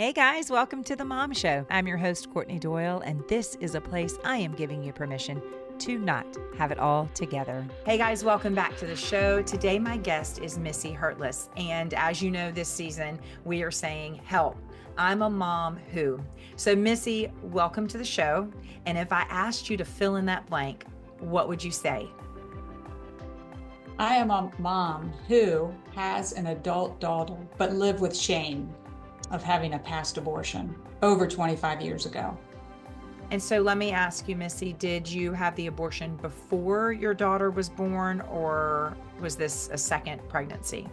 Hey guys, welcome to the Mom Show. I'm your host, Courtney Doyle, and this is a place I am giving you permission to not have it all together. Hey guys, welcome back to the show. Today, my guest is Missy Hertless. And as you know, this season, we are saying, help, I'm a mom who. So Missy, welcome to the show. And if I asked you to fill in that blank, what would you say? I am a mom who has an adult daughter, but lived with shame of having a past abortion over 25 years ago. And so let me ask you, Missy, did you have the abortion before your daughter was born, or was this a second pregnancy?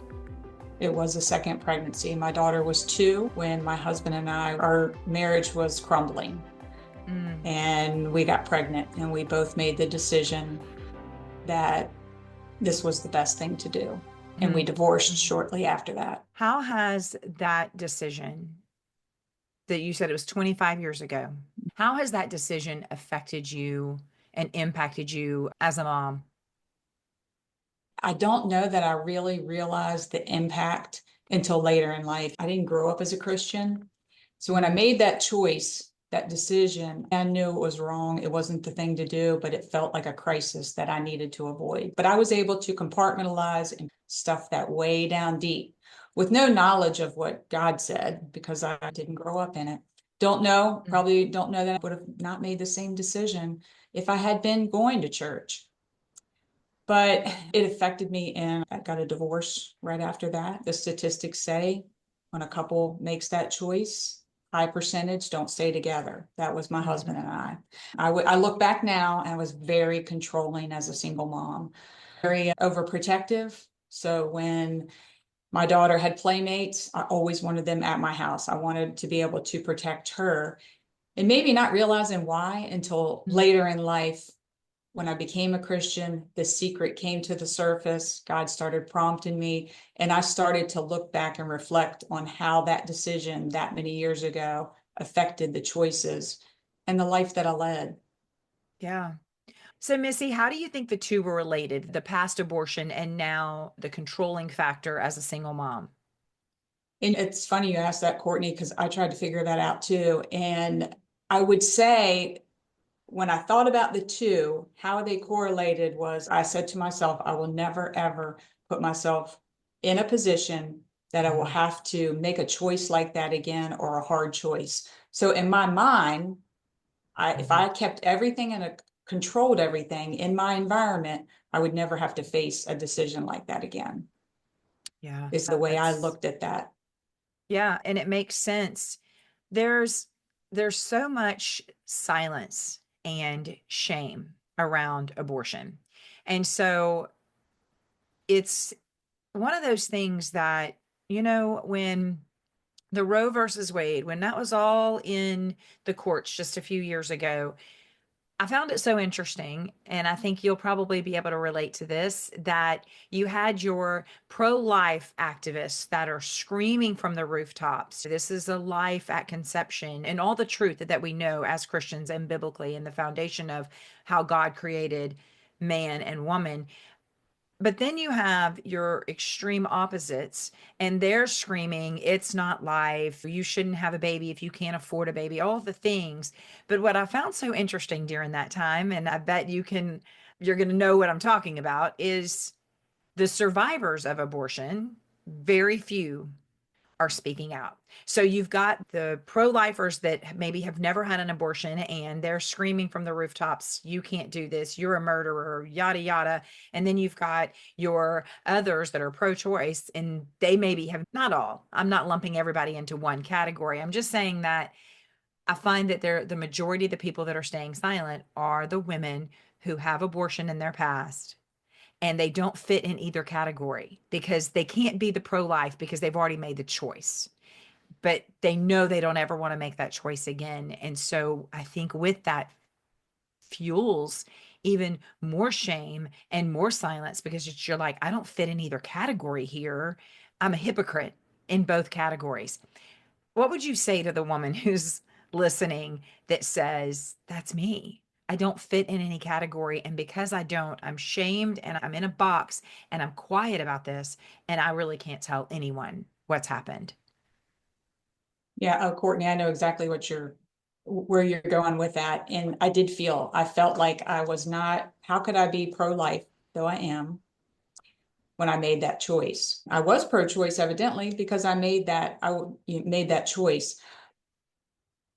It was a second pregnancy. My daughter was 2 when my husband and our marriage was crumbling. And we got pregnant, and we both made the decision that this was the best thing to do. And we divorced shortly after that. How has that decision, that you said it was 25 years ago, how has that decision affected you and impacted you as a mom? I don't know that I really realized the impact until later in life. I didn't grow up as a Christian. So when I made that choice, that decision, I knew it was wrong. It wasn't the thing to do, but it felt like a crisis that I needed to avoid. But I was able to compartmentalize and stuff that way down deep with no knowledge of what God said, because I didn't grow up in it. Probably don't know that I would have not made the same decision if I had been going to church. But it affected me, and I got a divorce right after that. The statistics say when a couple makes that choice, high percentage don't stay together. That was my husband and I. I look back now, and I was very controlling as a single mom, very overprotective. So when my daughter had playmates, I always wanted them at my house. I wanted to be able to protect her, and maybe not realizing why until later in life. When I became a Christian, the secret came to the surface. God started prompting me, and I started to look back and reflect on how that decision that many years ago affected the choices and the life that I led. Yeah. So, Missy, how do you think the two were related, the past abortion and now the controlling factor as a single mom? And it's funny you asked that, Courtney, because I tried to figure that out too. And I would say, when I thought about the two, how they correlated was, I said to myself, I will never, ever put myself in a position that I will have to make a choice like that again, or a hard choice. So in my mind, if I kept everything and controlled everything in my environment, I would never have to face a decision like that again. Yeah. Is the way I looked at that. Yeah, and it makes sense. There's there's so much silence and shame around abortion. And so it's one of those things that, when the Roe versus Wade, when that was all in the courts just a few years ago, I found it so interesting, and I think you'll probably be able to relate to this, that you had your pro-life activists that are screaming from the rooftops, this is a life at conception, and all the truth that we know as Christians and biblically, and the foundation of how God created man and woman. But then you have your extreme opposites, and they're screaming, it's not life. You shouldn't have a baby if you can't afford a baby, all the things. But what I found so interesting during that time, and I bet you're going to know what I'm talking about, is the survivors of abortion, very few are speaking out. So you've got the pro-lifers that maybe have never had an abortion, and they're screaming from the rooftops, you can't do this, you're a murderer, yada, yada. And then you've got your others that are pro-choice, and they maybe have, not all, I'm not lumping everybody into one category. I'm just saying that I find that the majority of the people that are staying silent are the women who have abortion in their past, and they don't fit in either category because they can't be the pro-life because they've already made the choice, but they know they don't ever want to make that choice again. And so I think with that fuels even more shame and more silence, because you're like, I don't fit in either category here, I'm a hypocrite in both categories. What would you say to the woman who's listening that says, that's me, I don't fit in any category, and because I don't, I'm shamed and I'm in a box and I'm quiet about this, and I really can't tell anyone what's happened? Yeah, oh, Courtney, I know exactly where you're going with that. And I felt like I was not, how could I be pro-life, though I am, when I made that choice? I was pro-choice evidently because made that choice.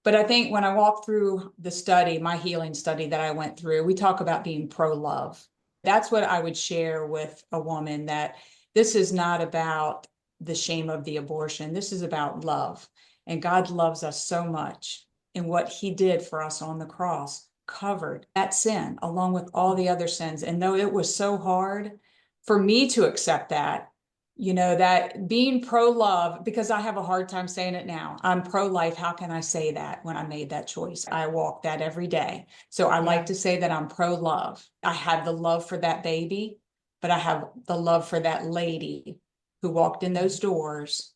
But I think when I walk through the study, my healing study that I went through, we talk about being pro-love. That's what I would share with a woman, that this is not about the shame of the abortion. This is about love. And God loves us so much. And what he did for us on the cross covered that sin along with all the other sins. And though it was so hard for me to accept that, that being pro-love, because I have a hard time saying it now. I'm pro-life. How can I say that when I made that choice? I walk that every day. So I like Yeah. to say that I'm pro-love. I have the love for that baby, but I have the love for that lady who walked in those doors.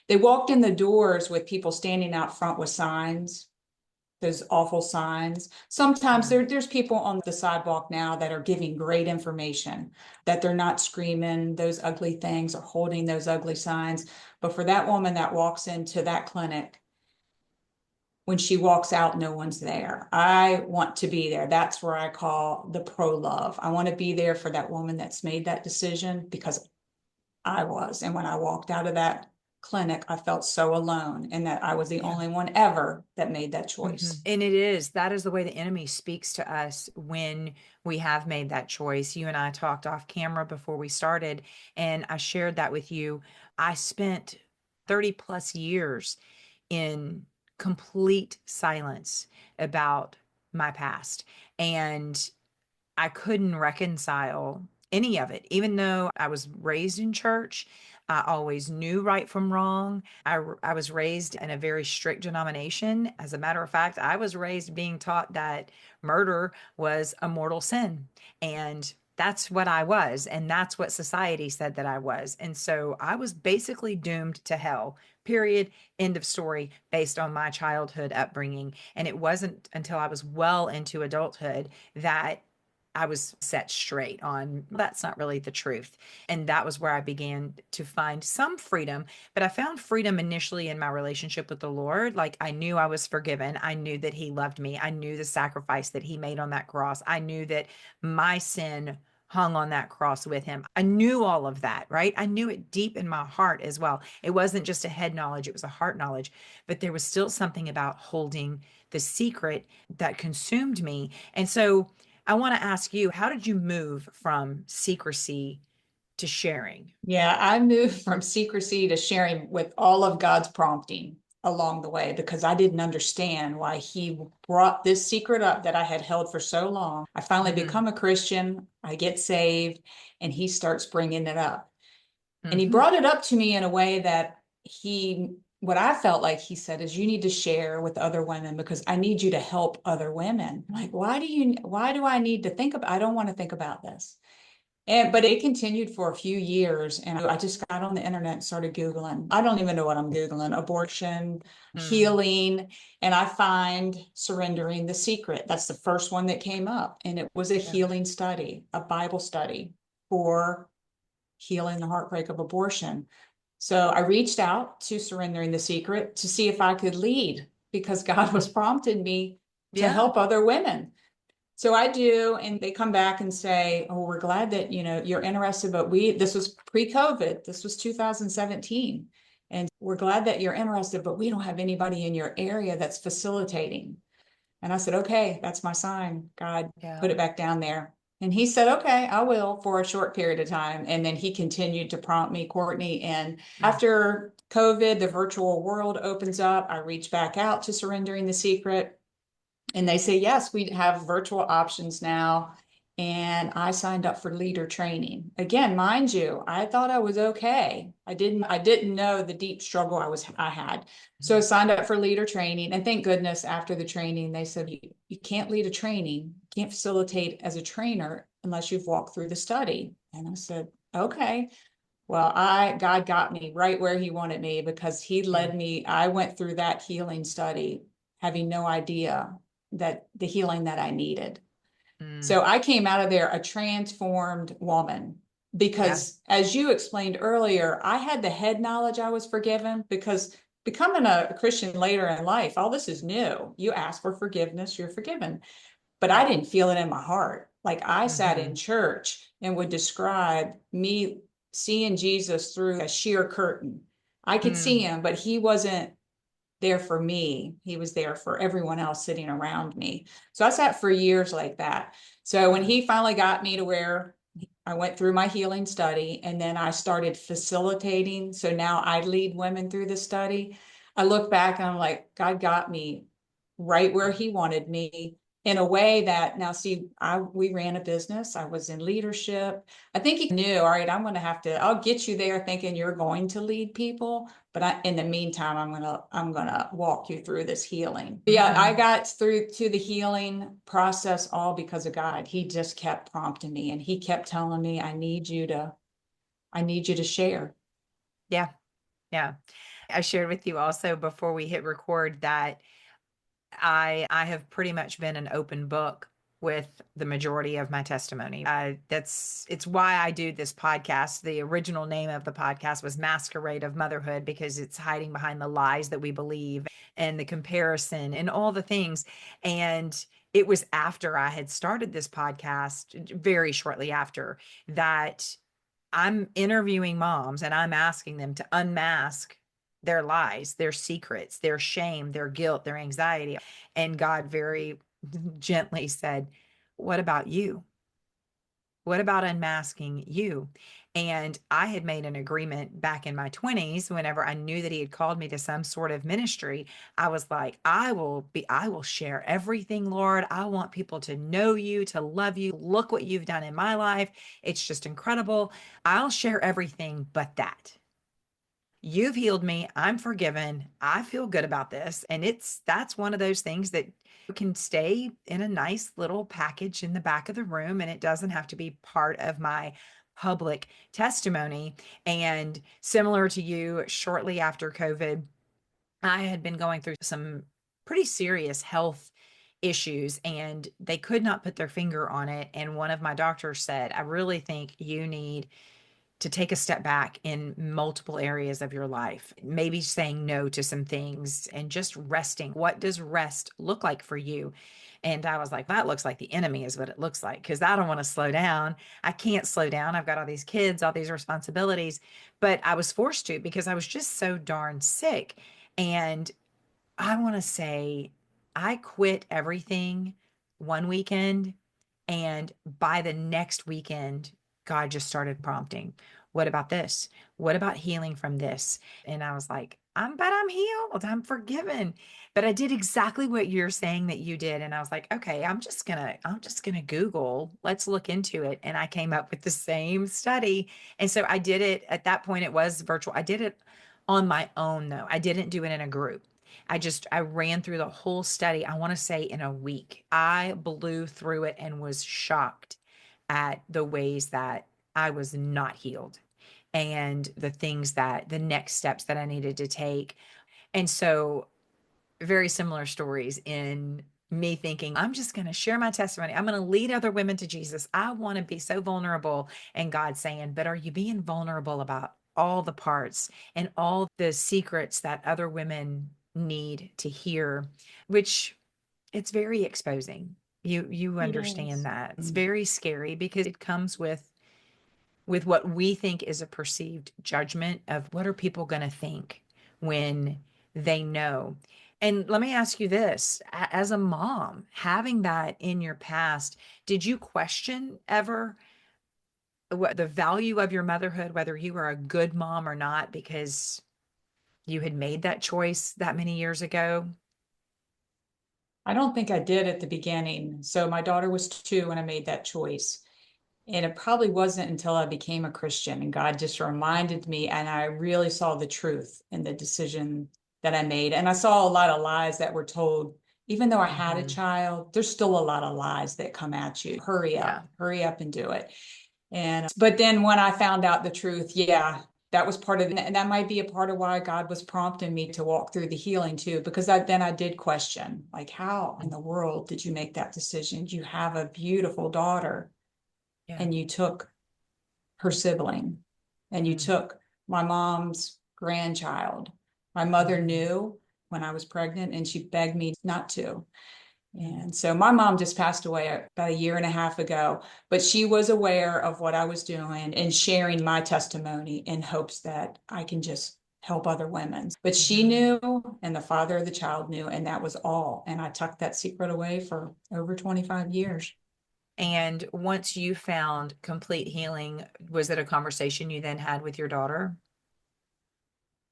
They walked in the doors with people standing out front with signs, those awful signs. Sometimes Mm. there's people on the sidewalk now that are giving great information, that they're not screaming those ugly things or holding those ugly signs. But for that woman that walks into that clinic, when she walks out, no one's there. I want to be there. That's where I call the pro-love. I want to be there for that woman that's made that decision, because I was. And when I walked out of that clinic, I felt so alone, and that I was the Yeah. only one ever that made that Mhm. choice. And that is the way the enemy speaks to us when we have made that choice. You and I talked off camera before we started, and I shared that with you. I spent 30 plus years in complete silence about my past. And I couldn't reconcile any of it, even though I was raised in church. I always knew right from wrong. I was raised in a very strict denomination. As a matter of fact, I was raised being taught that murder was a mortal sin. And that's what I was. And that's what society said that I was. And so I was basically doomed to hell, period. End of story, based on my childhood upbringing. And it wasn't until I was well into adulthood that I was set straight on that's not really the truth. And that was where I began to find some freedom. But I found freedom initially in my relationship with the Lord. Like I knew I was forgiven. I knew that He loved me. I knew the sacrifice that He made on that cross. I knew that my sin hung on that cross with Him. I knew all of that, right? I knew it deep in my heart as well. It wasn't just a head knowledge, it was a heart knowledge. But there was still something about holding the secret that consumed me. And so, I want to ask you, how did you move from secrecy to sharing? Yeah, I moved from secrecy to sharing with all of God's prompting along the way, because I didn't understand why he brought this secret up that I had held for so long. I finally Mm-hmm. become a Christian, I get saved, and he starts bringing it up. And he Mm-hmm. brought it up to me in a way that what I felt like he said is, you need to share with other women because I need you to help other women. I'm like, why do I need to I don't want to think about this. But it continued for a few years, and I just got on the internet and started Googling. I don't even know what I'm Googling: abortion, Mm. healing, and I find Surrendering the Secret. That's the first one that came up. And it was a Yeah. healing study, a Bible study for healing the heartbreak of abortion. So I reached out to Surrendering the Secret to see if I could lead, because God was prompting me to Yeah. help other women. So I do, and they come back and say, "Oh, we're glad that you're interested, but this was pre-COVID. This was 2017. And we're glad that you're interested, but we don't have anybody in your area that's facilitating." And I said, "Okay, that's my sign. God, Yeah. put it back down there." And he said, "Okay, I will," for a short period of time. And then he continued to prompt me, Courtney. And Mm. after COVID, the virtual world opens up. I reach back out to Surrendering the Secret, and they say, yes, we have virtual options now. And I signed up for leader training. Again, mind you, I thought I was okay. I didn't know the deep struggle I had. So I signed up for leader training. And thank goodness after the training, they said, you can't lead a training, you can't facilitate as a trainer unless you've walked through the study. And I said, okay. Well, God got me right where he wanted me, because he Yeah. led me. I went through that healing study having no idea that the healing that I needed. Mm. So I came out of there a transformed woman, Yeah. because as you explained earlier, I had the head knowledge I was forgiven, because becoming a Christian later in life, all this is new. You ask for forgiveness, you're forgiven. But I Right. didn't feel it in my heart. Like I sat in Hmm. church and would describe me seeing Jesus through a sheer curtain. I could see Mm. him, but he wasn't there for me. He was there for everyone else sitting around me. So I sat for years like that. So when Yeah. he finally got me to where I went through my healing study and then I started facilitating. So now I lead women through the study. I look back and I'm like, God got me right where he wanted me in a way that now see, we ran a business. I was in leadership. I think he knew, all right, I'll get you there thinking you're going to lead people. But in the meantime, I'm gonna walk you through this healing. Yeah, I Hmm. got through to the healing process all because of God. He just kept prompting me and he kept telling me, I need you to share. Yeah. Yeah. I shared with you also before we hit record that I have pretty much been an open book with the majority of my testimony. It's why I do this podcast. The original name of the podcast was Masquerade of Motherhood because it's hiding behind the lies that we believe and the comparison and all the things. And it was after I had started this podcast, very shortly after, that I'm interviewing moms and I'm asking them to unmask their lies, their secrets, their shame, their guilt, their anxiety. And God very gently said, "What about you? What about unmasking you?" And I had made an agreement back in my 20s, whenever I knew that he had called me to some sort of ministry. I was like, I will share everything, Lord. I want people to know you, to love you. Look what you've done in my life. It's just incredible. I'll share everything but that. You've healed me. I'm forgiven. I feel good about this. And that's one of those things that can stay in a nice little package in the back of the room, and it doesn't have to be part of my public testimony. And similar to you, shortly after COVID, I had been going through some pretty serious health issues and they could not put their finger on it. And one of my doctors said, "I really think you need to take a step back in multiple areas of your life, maybe saying no to some things and just resting. What does rest look like for you?" And I was like, that looks like the enemy is what it looks like because I don't want to slow down. I can't slow down. I've got all these kids, all these responsibilities, but I was forced to because I was just so darn sick. And I want to say I quit everything one weekend, and by the next weekend, God just started prompting, "What about this? What about healing from this?" And I was like, but I'm healed. I'm forgiven. But I did exactly what you're saying that you did. And I was like, okay, I'm just gonna Google, let's look into it. And I came up with the same study. And so I did it at that point, it was virtual. I did it on my own though. I didn't do it in a group. I ran through the whole study, I want to say in a week. I blew through it and was shocked at the ways that I was not healed and the next steps that I needed to take. And so, very similar stories in me thinking, I'm just going to share my testimony. I'm going to lead other women to Jesus. I want to be so vulnerable. And God saying, but are you being vulnerable about all the parts and all the secrets that other women need to hear? Which it's very exposing. You It understand is. that. It's very scary because it comes with what we think is a perceived judgment of what are people going to think when they know. And let me ask you this, as a mom, having that in your past, did you question ever what the value of your motherhood, whether you were a good mom or not, because you had made that choice that many years ago? I don't think I did at the beginning. So my daughter was 2 when I made that choice. And it probably wasn't until I became a Christian and God just reminded me, and I really saw the truth in the decision that I made. And I saw a lot of lies that were told. Even though I had a Hmm. child, there's still a lot of lies that come at you. Yeah. Hurry up and do it. And but then when I found out the truth, yeah, that was part of it. And that might be a part of why God was prompting me to walk through the healing too, because then I did question, like, how in the world did you make that decision? You have a beautiful daughter Yeah. and you took her sibling and you Mm. took my mom's grandchild. My mother Mhm. knew when I was pregnant and she begged me not to. And so my mom just passed away about a year and a half ago, but she was aware of what I was doing and sharing my testimony in hopes that I can just help other women. But she Mhm. knew, and the father of the child knew, and that was all. And I tucked that secret away for over 25 years. And once you found complete healing, was it a conversation you then had with your daughter?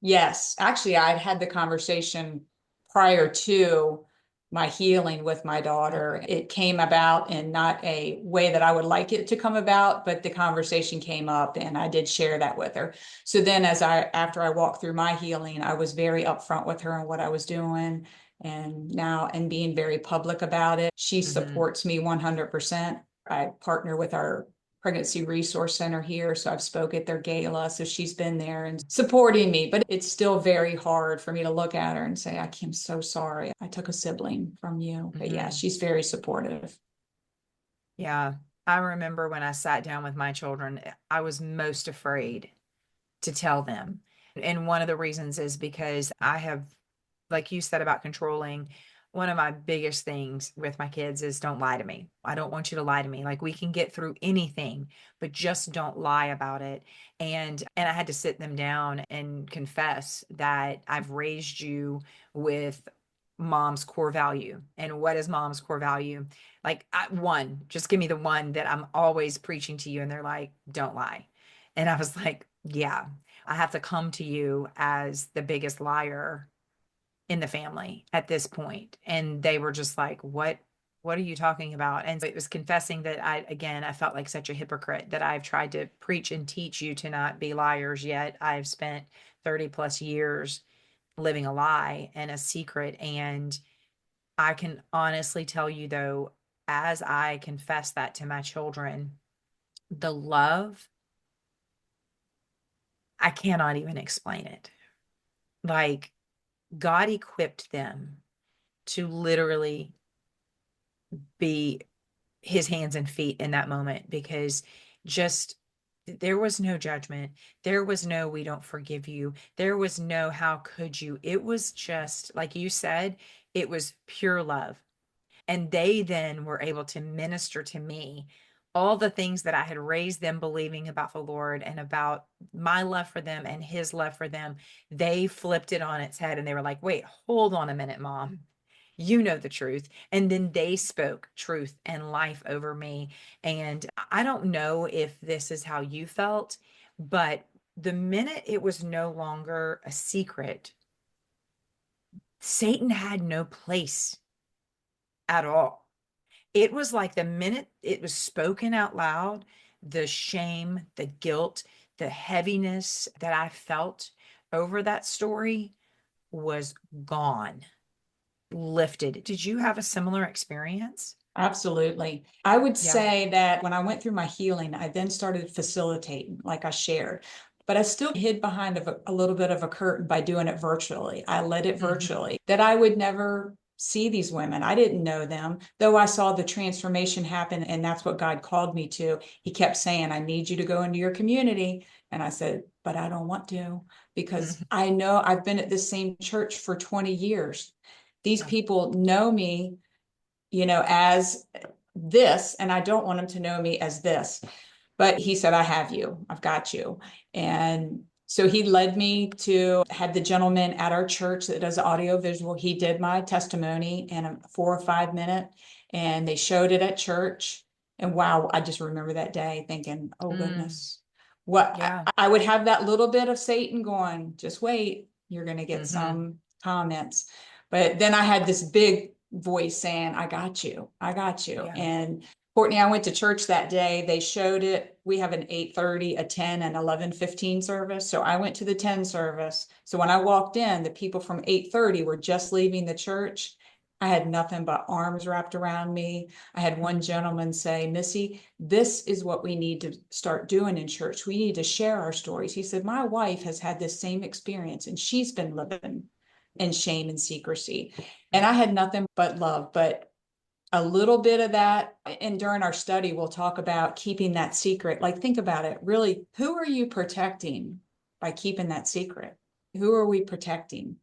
Yes, actually, I'd had the conversation prior to my healing with my daughter. Okay. It came about in not a way that I would like it to come about, but the conversation came up and I did share that with her. So then after I walked through my healing, I was very upfront with her on what I was doing and now and being very public about it. She Mhm. supports me 100%. I partner with our pregnancy resource center here. So I've spoke at their gala. So she's been there and supporting me, but it's still very hard for me to look at her and say, I'm so sorry. I took a sibling from you. But yeah, Mhm. she's very supportive. Yeah. I remember when I sat down with my children, I was most afraid to tell them. And one of the reasons is because I have, like you said about controlling, one of my biggest things with my kids is don't lie to me. I don't want you to lie to me. Like we can get through anything, but just don't lie about it. And I had to sit them down and confess that I've raised you with mom's core value. And what is mom's core value? Like one, just give me the one that I'm always preaching to you. And they're like, don't lie. And I was like, yeah, I have to come to you as the biggest liar in the family at this point. And they were just like, what are you talking about? And so it was confessing that I felt like such a hypocrite that I've tried to preach and teach you to not be liars, yet I've spent 30 plus years living a lie and a secret. And I can honestly tell you, though, as I confess that to my children, the love, I cannot even explain it. Like, God equipped them to literally be his hands and feet in that moment because just there was no judgment. There was no, we don't forgive you. There was no, how could you? It was just, like you said, it was pure love. And they then were able to minister to me all the things that I had raised them believing about the Lord and about my love for them and his love for them. They flipped it on its head and they were like, wait, hold on a minute, mom. You know the truth. And then they spoke truth and life over me. And I don't know if this is how you felt, but the minute it was no longer a secret, Satan had no place at all. It was like the minute it was spoken out loud, the shame, the guilt, the heaviness that I felt over that story was gone, lifted. Did you have a similar experience? Absolutely. I would Yeah. say that when I went through my healing, I then started facilitating, like I shared, but I still hid behind a little bit of a curtain by doing it virtually. I led it Mhm. virtually, that I would never see these women. I didn't know them, though I saw the transformation happen, and that's what God called me to. He kept saying, I need you to go into your community. And I said, but I don't want to because Mhm. I know I've been at this same church for 20 years. These Yeah. people know me, as this, and I don't want him to know me as this. But he said, I have you, I've got you. And so he led me to had the gentleman at our church that does audio visual. He did my testimony in a 4 or 5 minute, and they showed it at church. And wow, I just remember that day thinking, oh Mm. goodness, what Yeah. I would have that little bit of Satan going, just wait, you're going to get Mhm. some comments. But then I had this big voice saying, I got you, I got you. Yeah. And Courtney, I went to church that day. They showed it. We have an 8:30, a 10, and 11:15 service. So I went to the 10 service. So when I walked in, the people from 8:30 were just leaving the church. I had nothing but arms wrapped around me. I had one Mhm. gentleman say, Missy, this is what we need to start doing in church. We need to share our stories. He said, my wife has had this same experience and she's been living in shame and secrecy. And I Yeah. had nothing but love. But a little bit of that, and during our study we'll talk about keeping that secret. Like, think about it, really, who are you protecting by keeping that secret? Who are we protecting?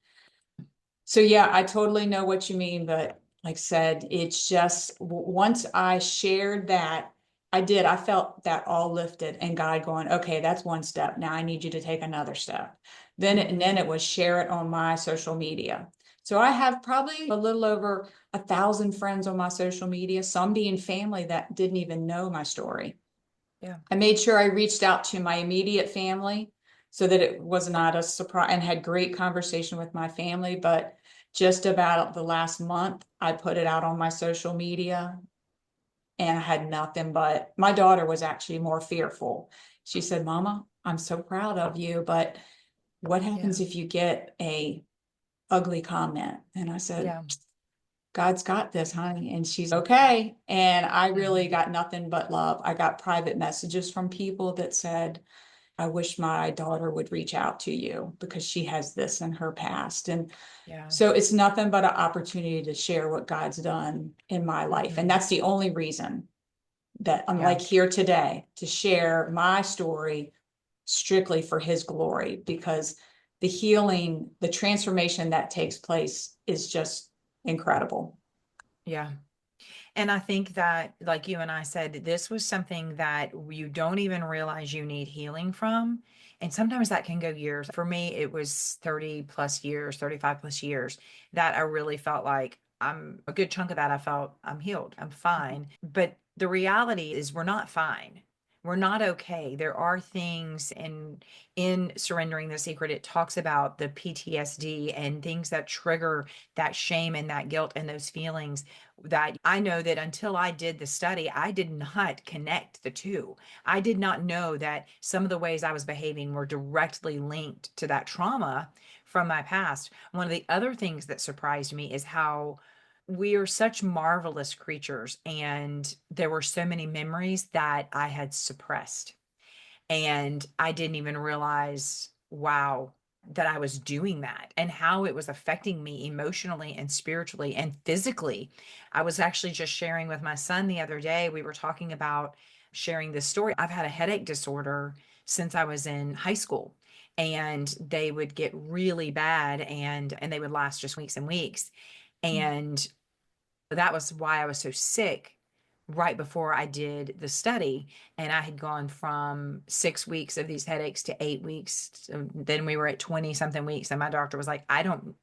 So yeah, I totally know what you mean, but like I said, it's just once I shared that, I felt that all lifted and God going, okay, that's one step. Now I need you to take another step. And then it was share it on my social media. So I have probably a little over 1,000 friends on my social media, some being family that didn't even know my story. Yeah. I made sure I reached out to my immediate family so that it was not a surprise, and had great conversation with my family. But just about the last month, I put it out on my social media and I had nothing but my daughter was actually more fearful. She said, Mama, I'm so proud of you, but what Yeah. happens if you get a ugly comment? And I said, Yeah. God's got this, honey. And she's okay. And I really Mhm. got nothing but love. I got private messages from people that said, I wish my daughter would reach out to you because she has this in her past. And Yeah. so it's nothing but an opportunity to share what God's done in my life. And Mhm. that's the only reason that I'm Yeah. like here today, to share my story strictly for his glory, because the healing, the transformation that takes place is just incredible. Yeah. And I think that, like you and I said, this was something that you don't even realize you need healing from. And sometimes that can go years. For me, it was 30 plus years, 35 plus years that I really felt like I'm a good chunk of that. I felt I'm healed, I'm fine. But the reality is, we're not fine. We're not okay. There are things in surrendering the secret, it talks about the PTSD and things that trigger that shame and that guilt and those feelings that I know that until I did the study, I did not connect the two. I did not know that some of the ways I was behaving were directly linked to that trauma from my past. One of the other things that surprised me is how we are such marvelous creatures, and there were so many memories that I had suppressed. And I didn't even realize, wow, that I was doing that and how it was affecting me emotionally and spiritually and physically. I was actually just sharing with my son the other day. We were talking about sharing this story. I've had a headache disorder since I was in high school, and they would get really bad, and they would last just weeks and weeks. And that was why I was so sick right before I did the study. And I had gone from 6 weeks of these headaches to 8 weeks. So then we were at 20 something weeks. And my doctor was like, I don't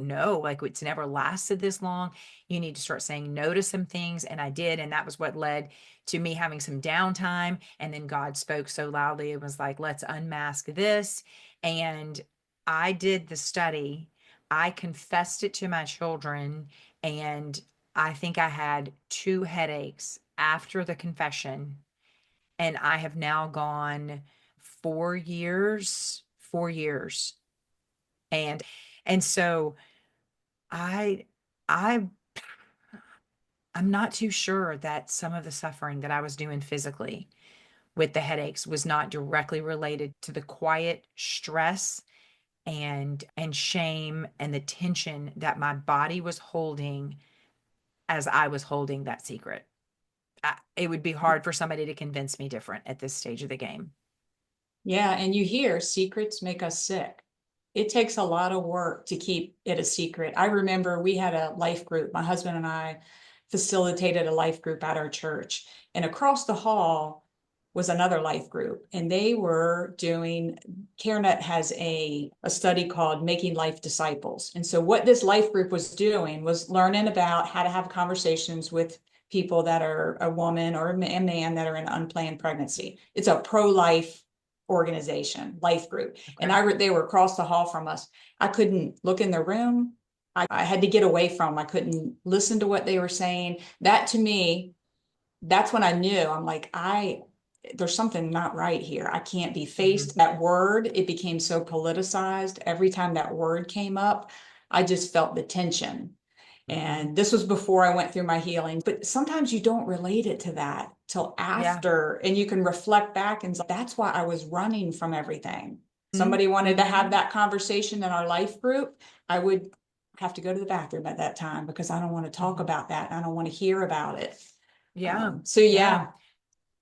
know. Like, it's never lasted this long. You need to start saying no to some things. And I did. And that was what led to me having some downtime. And then God spoke so loudly. It was like, let's unmask this. And I did the study. I confessed it to my children, and I think I had 2 headaches after the confession, and I have now gone 4 years, 4 years. And so I I I'm not too sure that some of the suffering that I was doing physically with the headaches was not directly related to the quiet stress and shame and the tension that my body was holding as I was holding that secret. It would be hard for somebody to convince me different at this stage of the game. Yeah, and you hear secrets make us sick. It takes a lot of work to keep it a secret. I remember we had a life group. My husband and I facilitated a life group at our church, and across the hall was another life group, and they were doing, CareNet has a study called Making Life Disciples. And so what this life group was doing was learning about how to have conversations with people that are a woman or a man that are in unplanned pregnancy. It's a pro-life organization, life group. And Okay. they were across the hall from us. I couldn't look in the room. I had to get away from them. I couldn't listen to what they were saying. That to me, that's when I knew. I'm like, there's something not right here. I can't be Mhm. faced. That word, it became so politicized. Every time that word came up, I just felt the tension. Mhm. And this was before I went through my healing. But sometimes you don't relate it to that till Yeah. after, and you can reflect back and say, that's why I was running from everything. Mhm. Somebody wanted to have Mhm. that conversation in our life group. I would have to go to the bathroom at that time because I don't want to talk Mhm. about that. I don't want to hear about it. Yeah. So Yeah. yeah.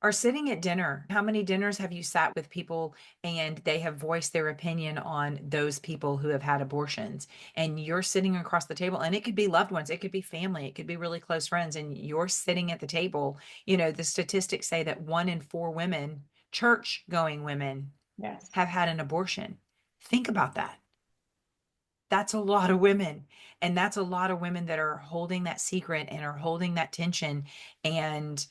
Or sitting at dinner. How many dinners have you sat with people and they have voiced their opinion on those people who have had abortions? And you're sitting across the table, and it could be loved ones, it could be family, it could be really close friends, and you're sitting at the table. The statistics say that 1 in 4 women, church going women, Yes. have had an abortion. Think about that. That's a lot of women. And that's a lot of women that are holding that secret and are holding that tension. And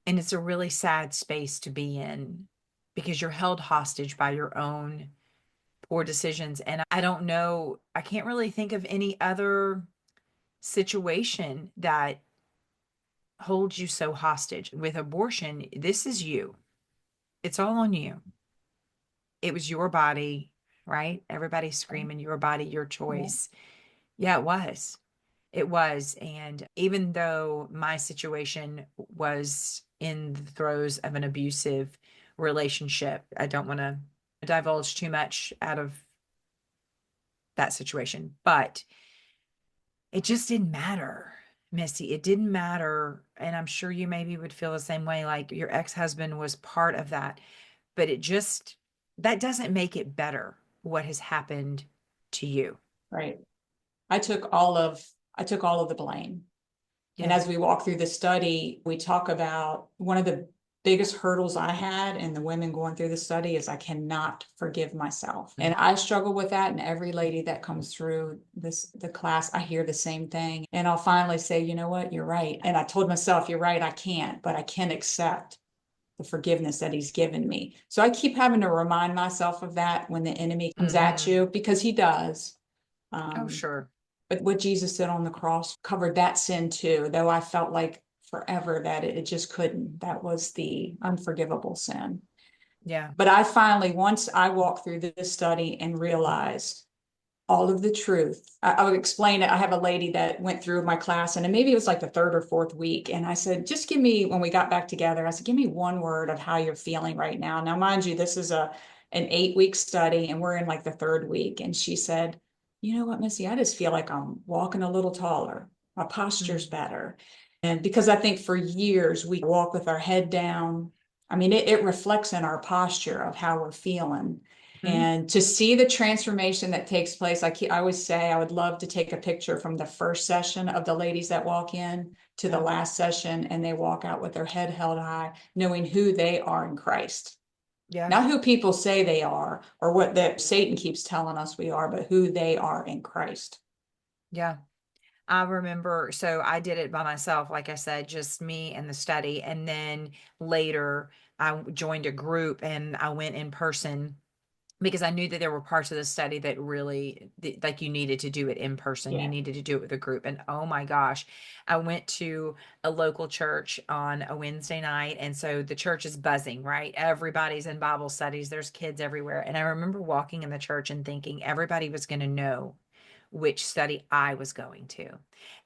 it's a really sad space to be in because you're held hostage by your own poor decisions. And I don't know, I can't really think of any other situation that holds you so hostage. With abortion, this is you. It's all on you. It was your body, right? Everybody's screaming your body, your Yeah. choice. Yeah, it was. It was. And even though my situation was in the throes of an abusive relationship, I don't want to divulge too much out of that situation, but it just didn't matter, Missy. It didn't matter. And I'm sure you maybe would feel the same way, like your ex-husband was part of that, but that doesn't make it better what has happened to you. Right. I took all of the blame. And Yeah. as we walk through the study, we talk about one of the biggest hurdles I had and the women going through the study is I cannot forgive myself. And I struggle with that. And every lady that comes through the class, I hear the same thing. And I'll finally say, you know what, you're right. And I told myself, you're right, I can't, but I can accept the forgiveness that he's given me. So I keep having to remind myself of that when the enemy comes at Hmm. you, because he does. Oh, Um, sure. but what Jesus did on the cross covered that sin too, though I felt like forever that it just couldn't. That was the unforgivable sin. Yeah. But I finally, once I walked through this study and realized all of the truth, I would explain it. I have a lady that went through my class, and maybe it was like the third or fourth week. And I said, just give me, when we got back together, I said, give me one word of how you're feeling right now. Now, mind you, this is an 8-week study, and we're in like the third week. And she said, you know what, Missy, I just feel like I'm walking a little taller. My posture's Mm. better. And because I think for years we walk with our head down. I mean, it reflects in our posture of how we're feeling. Mhm. And to see the transformation that takes place, I always say I would love to take a picture from the first session of the ladies that walk in to the Oh, last session, and they walk out with their head held high, knowing who they are in Christ. yeah. Not who people say they are or what that Satan keeps telling us we are, but who they are in Christ. Yeah. I remember, so I did it by myself, like I said, just me and the study. And then later I joined a group and I went in person because I knew that there were parts of the study that really, like, you needed to do it in person. You Yeah. needed to do it with a group. And oh my gosh, I went to a local church on a Wednesday night. And so the church is buzzing, right? Everybody's in Bible studies. There's kids everywhere. And I remember walking in the church and thinking everybody was going to know which study I was going to.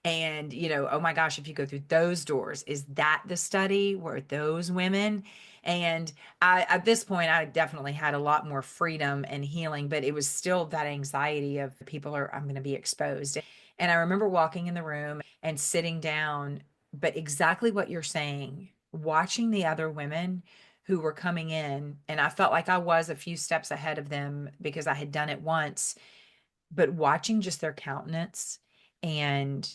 And, oh my gosh, if you go through those doors, is that the study where those women? And at this point, I definitely had a lot more freedom and healing, but it was still that anxiety of I'm going to be exposed. And I remember walking in the room and sitting down, but exactly what you're saying, watching the other women who were coming in, and I felt like I was a few steps ahead of them because I had done it once, but watching just their countenance and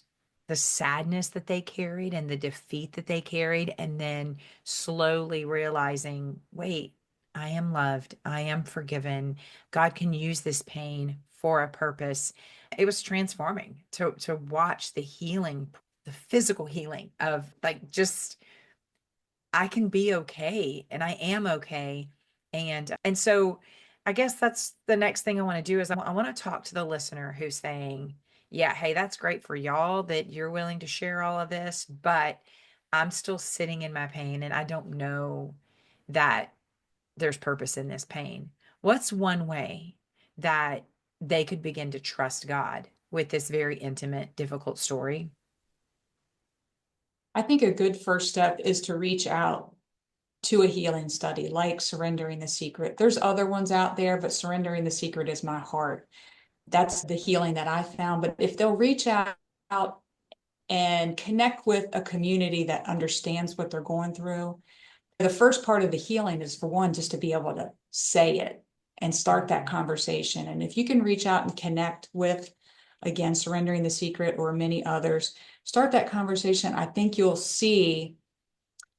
the sadness that they carried and the defeat that they carried, and then slowly realizing, wait, I am loved, I am forgiven. God can use this pain for a purpose. It was transforming to watch the healing, the physical healing of, like, just I can be okay and I am okay. And so I guess that's the next thing I want to do is I want to talk to the listener who's saying, yeah, hey, that's great for y'all that you're willing to share all of this, but I'm still sitting in my pain and I don't know that there's purpose in this pain. What's one way that they could begin to trust God with this very intimate, difficult story? I think a good first step is to reach out to a healing study like Surrendering the Secret. There's other ones out there, but Surrendering the Secret is my heart. That's the healing that I found. But if they'll reach out and connect with a community that understands what they're going through, The first part of the healing is, for one, just to be able to say it and start that conversation. And if you can reach out and connect with, again, Surrendering the Secret or many others, start that conversation. I think you'll see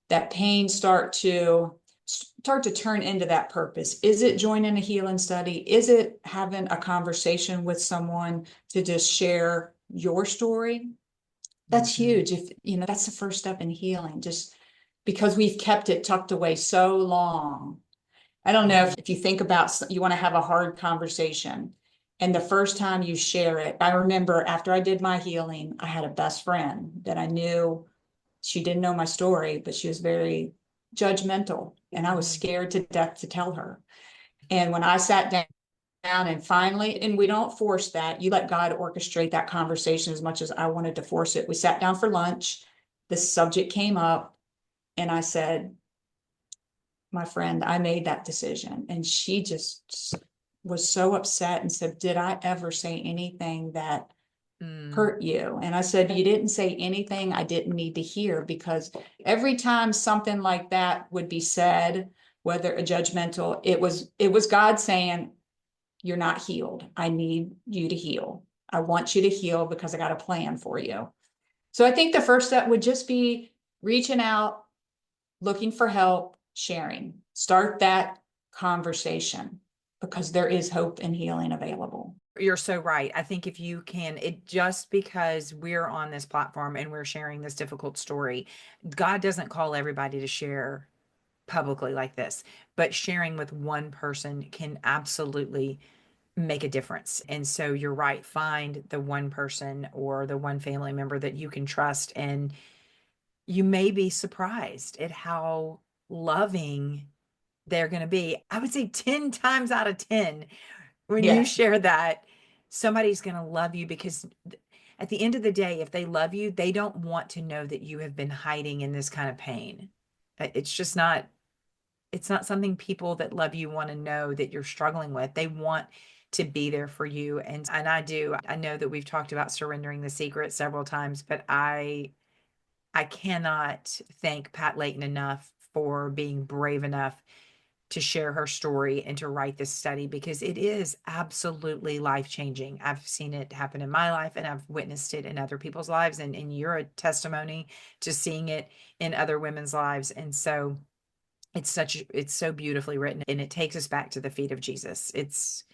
that pain start to turn into that purpose. Is it joining a healing study? Is it having a conversation with someone to just share your story? That's huge. If you know, that's the first step in healing, just because we've kept it tucked away so long. I don't know if you think about, you want to have a hard conversation, and the first time you share it, I remember after I did my healing, I had a best friend that I knew. She didn't know my story, but she was very judgmental, and I was scared to death to tell her. And when I sat down and finally, and we don't force that, you let God orchestrate that conversation as much as I wanted to force it. We sat down for lunch, the subject came up, and I said, my friend, I made that decision. And she just was so upset and said, did I ever say anything that hurt you? And I said, you didn't say anything I didn't need to hear, because every time something like that would be said, whether a judgmental, it was God saying, you're not healed. I need you to heal. I want you to heal because I got a plan for you. So I think the first step would just be reaching out, looking for help, sharing. Start that conversation, because there is hope and healing available. You're so right. I think if you can, it just because we're on this platform and we're sharing this difficult story, God doesn't call everybody to share publicly like this, but sharing with one person can absolutely make a difference. And so you're right. Find the one person or the one family member that you can trust, and you may be surprised at how loving they're going to be. I would say 10 times out of 10, when you Yeah. share that, somebody's going to love you, because at the end of the day, if they love you, they don't want to know that you have been hiding in this kind of pain. It's just not, it's not something people that love you want to know that you're struggling with. They want to be there for you. And I do. I know that we've talked about surrendering the secret several times, but I cannot thank Pat Layton enough for being brave enough to share her story and to write this study, because it is absolutely life-changing. I've seen it happen in my life, and I've witnessed it in other people's lives, and you're a testimony to seeing it in other women's lives. And so it's so beautifully written, and it takes us back to the feet of Jesus. It's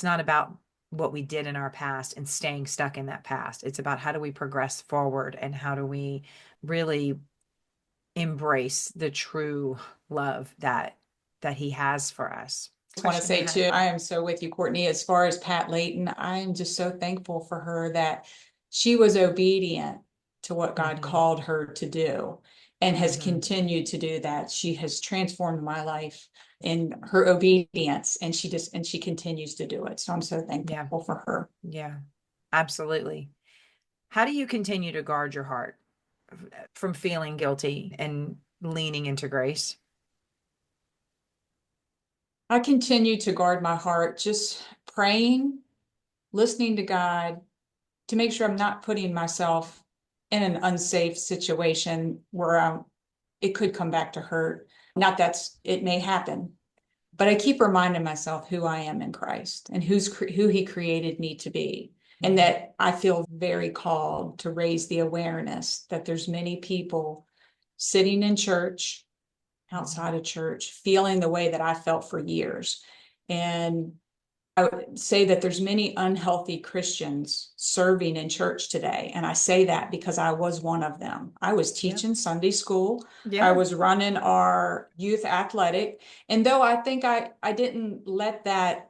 not about what we did in our past and staying stuck in that past. It's about how do we progress forward, and how do we really embrace the true love that he has for us. I just want to say too, I am so with you, Courtney. As far as Pat Layton, I am just so thankful for her that she was obedient to what God called her to do, and has continued to do that. She has transformed my life in her obedience, and she continues to do it. So I'm so thankful for her. Yeah, absolutely. How do you continue to guard your heart from feeling guilty and leaning into grace? I continue to guard my heart, just praying, listening to God, to make sure I'm not putting myself in an unsafe situation where it could come back to hurt. Not that it may happen, but I keep reminding myself who I am in Christ, and who he created me to be. And that I feel very called to raise the awareness that there's many people sitting in church, outside of church, feeling the way that I felt for years. And I would say that there's many unhealthy Christians serving in church today. And I say that because I was one of them. I was teaching Sunday school. I was running our youth athletic. And though I think I didn't let that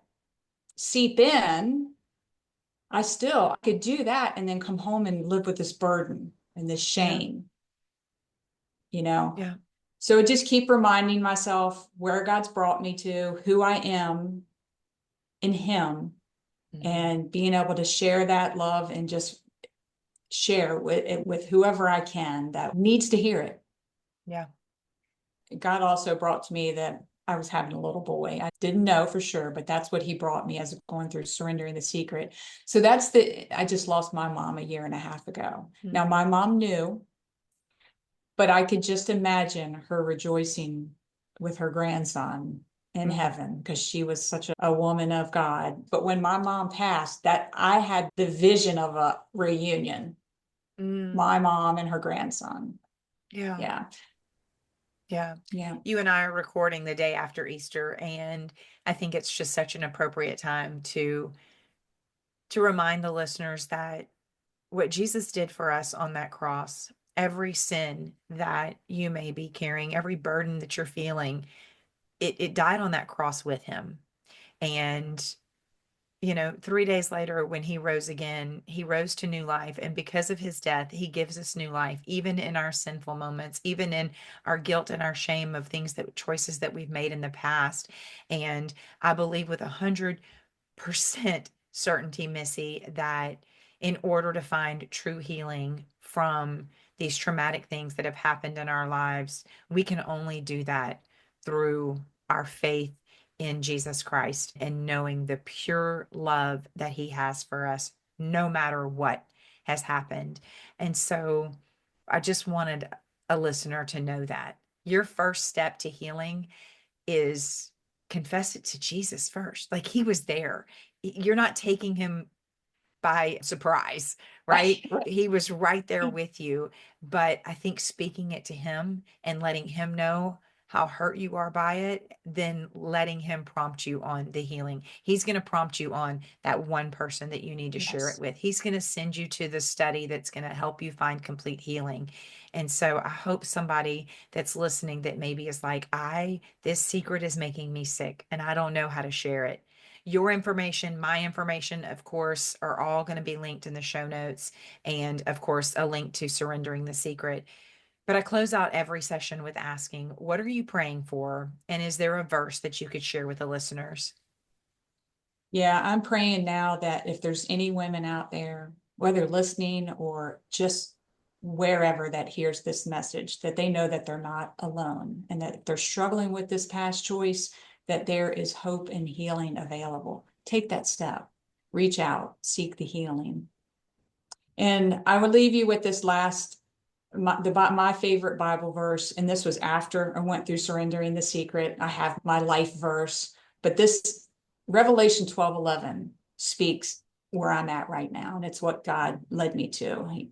seep in, I could do that and then come home and live with this burden and this shame, you know? Yeah. So just keep reminding myself where God's brought me to, who I am in him, and being able to share that love and just share with whoever I can that needs to hear it. Yeah. God also brought to me that I was having a little boy. I didn't know for sure, but that's what he brought me as going through Surrendering the Secret. So I just lost my mom a year and a half ago. Now my mom knew, But I could just imagine her rejoicing with her grandson in Mhm. heaven, because she was such a woman of God. But when my mom passed, that I had the vision of a reunion, Mm. my mom and her grandson. Yeah. Yeah. Yeah. Yeah. You and I are recording the day after Easter, and I think it's just such an appropriate time to remind the listeners that what Jesus did for us on that cross, every sin that you may be carrying, every burden that you're feeling, it died on that cross with him. And 3 days later, when he rose again, he rose to new life. And because of his death, he gives us new life, even in our sinful moments, even in our guilt and our shame of choices that we've made in the past. And I believe with 100% certainty, Missy, that in order to find true healing from these traumatic things that have happened in our lives, we can only do that through our faith in Jesus Christ and knowing the pure love that he has for us, no matter what has happened. And so I just wanted a listener to know that your first step to healing is confess it to Jesus first. Like he was there. You're not taking him by surprise, Right. right? He was right there with you. But I think speaking it to him and letting him know how hurt you are by it, then letting him prompt you on the healing. He's going to prompt you on that one person that you need to share it Yes. with. He's going to send you to the study that's going to help you find complete healing. And so I hope somebody that's listening that maybe is like, this secret is making me sick and I don't know how to share it. Your information, my information, of course, are all going to be linked in the show notes. And of course, a link to Surrendering the Secret. But I close out every session with asking, what are you praying for? And is there a verse that you could share with the listeners? Yeah, I'm praying now that if there's any women out there, whether listening or just wherever that hears this message, that they know that they're not alone, and that if they're struggling with this past choice, that there is hope and healing available. Take that step, reach out, seek the healing. And I would leave you with this my favorite Bible verse, and this was after I went through Surrendering the Secret. I have my life verse, but this Revelation 12:11 speaks where I'm at right now, and it's what God led me to.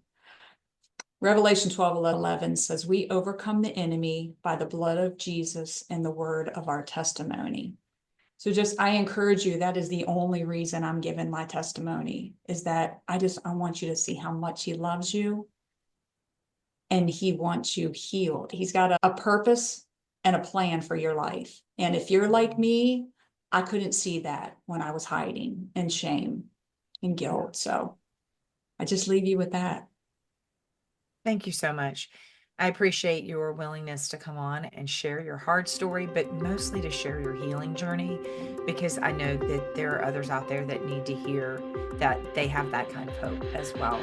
Revelation 12:11 says, "We overcome the enemy by the blood of Jesus and the word of our testimony." So I encourage you, that is the only reason I'm giving my testimony, is that I want you to see how much he loves you and he wants you healed. He's got a purpose and a plan for your life. And if you're like me, I couldn't see that when I was hiding in shame and guilt. So I just leave you with that. Thank you so much. I appreciate your willingness to come on and share your hard story, but mostly to share your healing journey, because I know that there are others out there that need to hear that they have that kind of hope as well.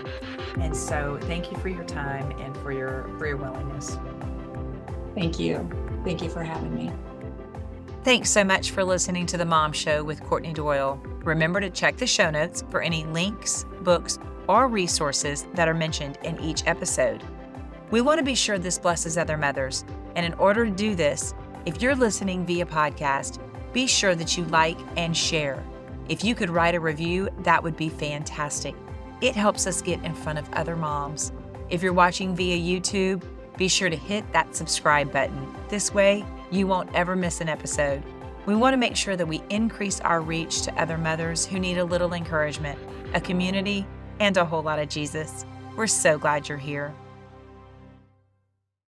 And so thank you for your time and for your willingness. Thank you. Thank you for having me. Thanks so much for listening to The Mom Show with Courtney Doyle. Remember to check the show notes for any links, books, or resources that are mentioned in each episode. We want to be sure this blesses other mothers, and in order to do this, if you're listening via podcast, be sure that you like and share. If you could write a review, that would be fantastic. It helps us get in front of other moms. If you're watching via YouTube, be sure to hit that subscribe button. This way, you won't ever miss an episode. We want to make sure that we increase our reach to other mothers who need a little encouragement, a community, and a whole lot of Jesus. We're so glad you're here.